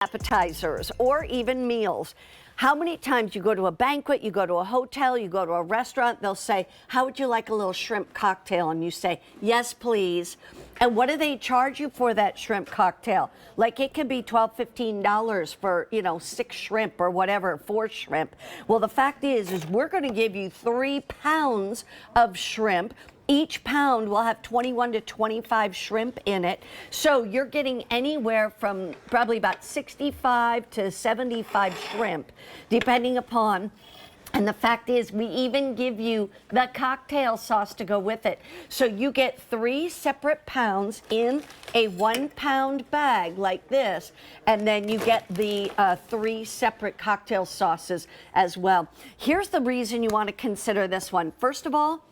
appetizers or even meals. How many times you go to a banquet, you go to a hotel, you go to a restaurant, they'll say, how would you like a little shrimp cocktail? And you say, yes, please. And what do they charge you for that shrimp cocktail? Like it can be $12, $15 for, 6 shrimp or whatever, 4 shrimp. Well, the fact is we're going to give you 3 pounds of shrimp. Each pound will have 21 to 25 shrimp in it. So you're getting anywhere from probably about 65 to 75 shrimp, depending upon. And the fact is, we even give you the cocktail sauce to go with it. So you get 3 separate pounds in a 1 pound bag like this. And then you get the 3 separate cocktail sauces as well. Here's the reason you want to consider this one. First of all,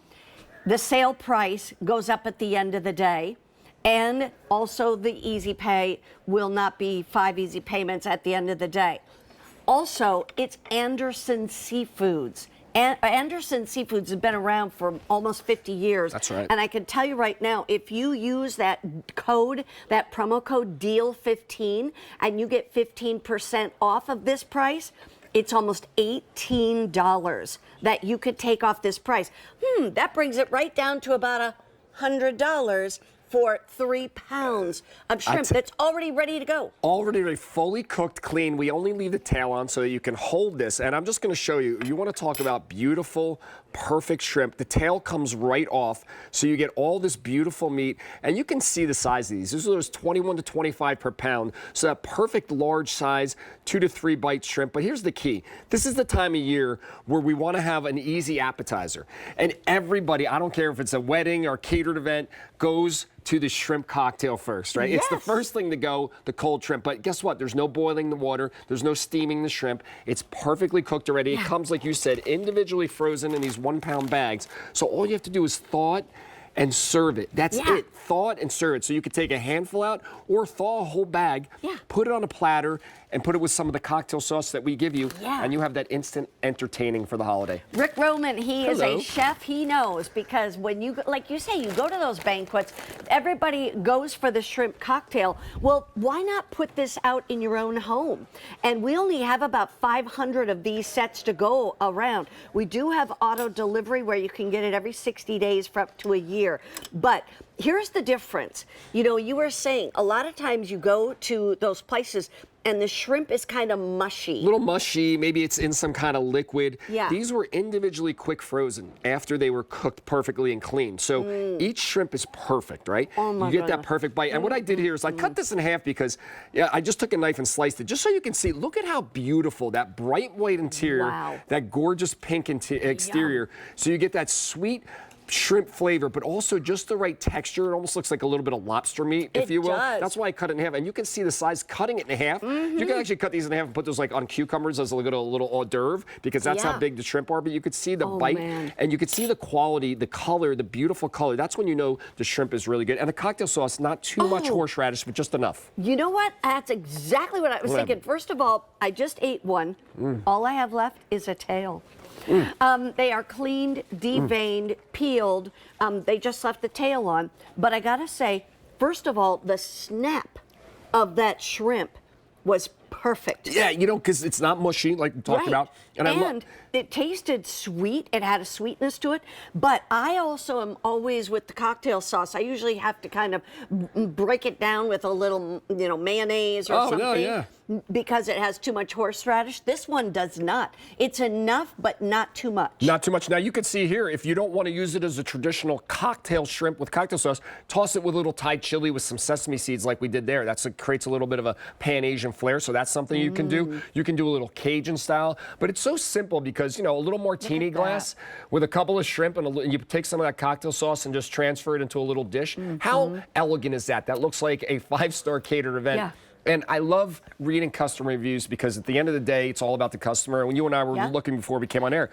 the sale price goes up at the end of the day, and also the easy pay will not be 5 easy payments at the end of the day. Also, it's Anderson Seafoods. Anderson Seafoods has been around for almost 50 years. That's right. And I can tell you right now, if you use that code, that promo code DEAL15, and you get 15% off of this price, it's almost $18 that you could take off this price. That brings it right down to about $100 for 3 pounds of shrimp that's already ready to go. Already ready, fully cooked, clean. We only leave the tail on so that you can hold this. And I'm just going to show you. You want to talk about beautiful, perfect shrimp. The tail comes right off, so you get all this beautiful meat. And you can see the size of these. This is 21 to 25 per pound. So that perfect large size, 2 to 3 bite shrimp. But here's the key. This is the time of year where we want to have an easy appetizer. And everybody, I don't care if it's a wedding or catered event, goes to the shrimp cocktail first, right? Yes. It's the first thing to go, the cold shrimp. But guess what? There's no boiling the water. There's no steaming the shrimp. It's perfectly cooked already. It comes, like you said, individually frozen in these 1 pound bags. So all you have to do is thaw it and serve it. That's it. Thaw it and serve it. So you could take a handful out or thaw a whole bag, put it on a platter, and put it with some of the cocktail sauce that we give you, and you have that instant entertaining for the holiday. Rick Roman, he is a chef. He knows, because when you, like you say, you go to those banquets, everybody goes for the shrimp cocktail. Well, why not put this out in your own home? And we only have about 500 of these sets to go around. We do have auto delivery where you can get it every 60 days for up to a year. But here's the difference. You were saying a lot of times you go to those places and the shrimp is kind of mushy. A little mushy, maybe it's in some kind of liquid. Yeah. These were individually quick frozen after they were cooked perfectly and clean. So each shrimp is perfect, right? Oh my you get that perfect bite. And what I did here is I cut this in half because I just took a knife and sliced it, just so you can see. Look at how beautiful that bright white interior, that gorgeous pink exterior. So you get that sweet shrimp flavor, but also just the right texture. It almost looks like a little bit of lobster meat, if you will. That's why I cut it in half. And you can see the size cutting it in half. You can actually cut these in half and put those like on cucumbers as a little hors d'oeuvre, because that's how big the shrimp are. But you could see the bite, and you could see the quality, the color, the beautiful color. That's when you know the shrimp is really good. And the cocktail sauce, not too much horseradish, but just enough. You know what? That's exactly what I was thinking. First of all, I just ate one. All I have left is a tail. They are cleaned, deveined, peeled. They just left the tail on. But I gotta say, first of all, the snap of that shrimp was perfect. Yeah, because it's not mushy like we talked about. And it tasted sweet. It had a sweetness to it. But I also am always with the cocktail sauce. I usually have to kind of break it down with a little, mayonnaise or something. Because it has too much horseradish. This one does not. It's enough, but not too much. Not too much. Now, you can see here, if you don't want to use it as a traditional cocktail shrimp with cocktail sauce, toss it with a little Thai chili with some sesame seeds like we did there. That creates a little bit of a Pan-Asian flair, so that's something you can do. You can do a little Cajun style. But it's so simple because, a little martini glass with a couple of shrimp, and you take some of that cocktail sauce and just transfer it into a little dish. How elegant is that? That looks like a 5-star catered event. And I love reading customer reviews because at the end of the day, it's all about the customer. When you and I were looking before we came on air,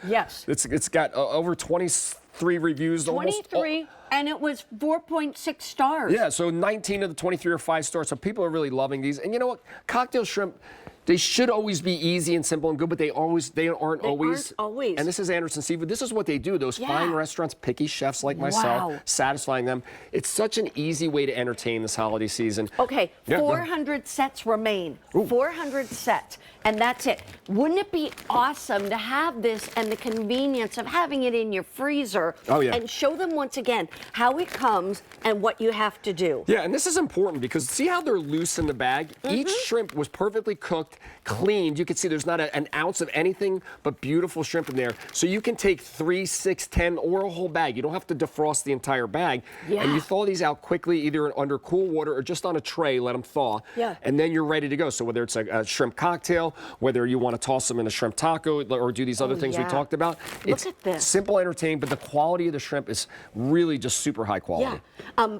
it's got over 23 reviews. 23, and it was 4.6 stars. Yeah, so 19 of the 23 are 5 stars. So people are really loving these. And you know what? Cocktail shrimp, They should always be easy and simple and good, but they aren't always. And this is Anderson Seafood. This is what they do. Those fine restaurants, picky chefs like myself, satisfying them. It's such an easy way to entertain this holiday season. Okay, 400 sets remain. 400 sets, and that's it. Wouldn't it be awesome to have this and the convenience of having it in your freezer and show them once again how it comes and what you have to do? Yeah, and this is important because see how they're loose in the bag? Each shrimp was perfectly cooked, cleaned. You can see there's not an ounce of anything but beautiful shrimp in there. So you can take 3, 6, 10, or a whole bag. You don't have to defrost the entire bag. And you thaw these out quickly, either under cool water or just on a tray, let them thaw. And then you're ready to go. So whether it's a shrimp cocktail, whether you want to toss them in a shrimp taco or do these other things we talked about. Look at this. Simple, entertaining, but the quality of the shrimp is really just super high quality.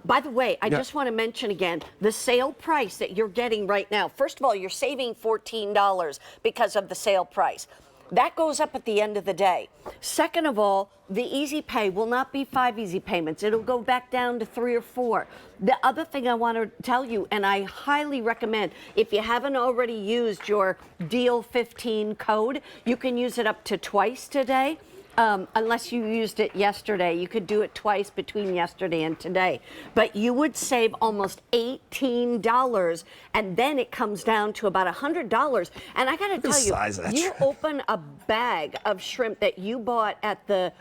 By the way, I just want to mention again, the sale price that you're getting right now. First of all, you're saving $14 because of the sale price. That goes up at the end of the day. Second of all, the easy pay will not be 5 easy payments. It'll go back down to 3 or 4. The other thing I want to tell you, and I highly recommend, if you haven't already used your Deal 15 code, you can use it up to twice today. Unless you used it yesterday. You could do it twice between yesterday and today. But you would save almost $18, and then it comes down to about $100. And I got to tell you, you open a bag of shrimp that you bought at the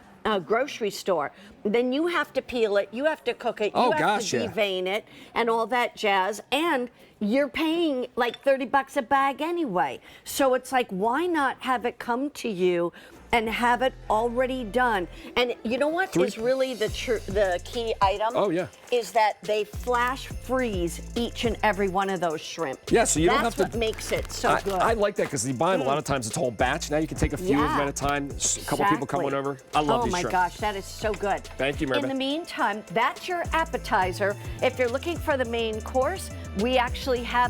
grocery store, then you have to peel it, you have to cook it, you have to devein it, and all that jazz. And you're paying like 30 bucks a bag anyway. So it's like, why not have it come to you and have it already done? And you know what is really the key item? Is that they flash freeze each and every one of those shrimp. Yeah, so you don't have to. That's what makes it so good. I like that because you buy them a lot of times, it's a whole batch. Now you can take a few of them at a time. A couple people coming over. I love these shrimp. Oh my gosh, that is so good. Thank you, Mary Beth. In the meantime, that's your appetizer. If you're looking for the main course, we actually have